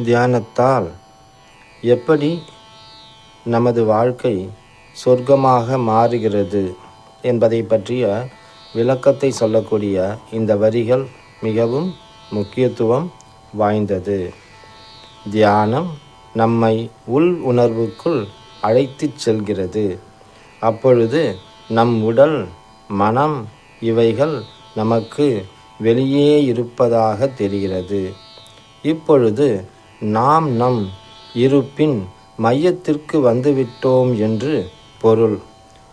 தியானத்தால் எப்படி நமது வாழ்க்கை சொர்க்கமாக மாறுகிறது என்பதை பற்றிய விளக்கத்தை சொல்லக்கூடிய இந்த வரிகள் மிகவும் முக்கியத்துவம் வாய்ந்தது. தியானம் நம்மை உள் உணர்வுக்குள் அழைத்துச் செல்கிறது. அப்பொழுது நம் உடல், மனம் இவைகள் நமக்கு வெளியே இருப்பதாக தெரிகிறது. இப்பொழுது நாம் நம் இருப்பின் மையத்திற்கு வந்துவிட்டோம் என்று பொருள்.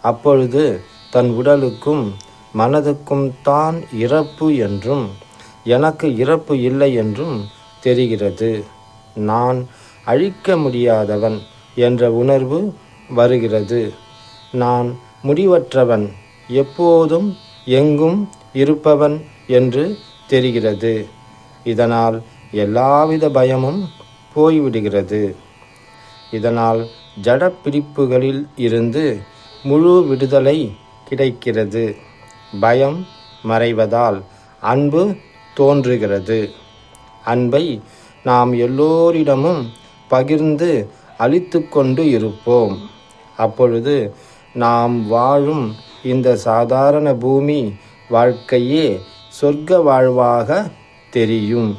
அப்பொழுது தன் உடலுக்கும் மனதுக்கும் தான் இறப்பு என்றும் எனக்கு இறப்பு இல்லை என்றும் தெரிகிறது. நான் அழிக்க முடியாதவன் என்ற உணர்வு வருகிறது. நான் முடிவற்றவன், எப்போதும் எங்கும் இருப்பவன் என்று தெரிகிறது. இதனால் எல்லாவித பயமும் போய்விடுகிறது. இதனால் ஜடப்பிடிப்புகளில் இருந்து முழு விடுதலை கிடைக்கிறது. பயம் மறைவதால் அன்பு தோன்றுகிறது. அன்பை நாம் எல்லோரிடமும் பகிர்ந்து அளித்து கொண்டு இருப்போம். அப்பொழுது நாம் வாழும் இந்த சாதாரண பூமி வாழ்க்கையே சொர்க்க வாழ்வாக தெரியும்.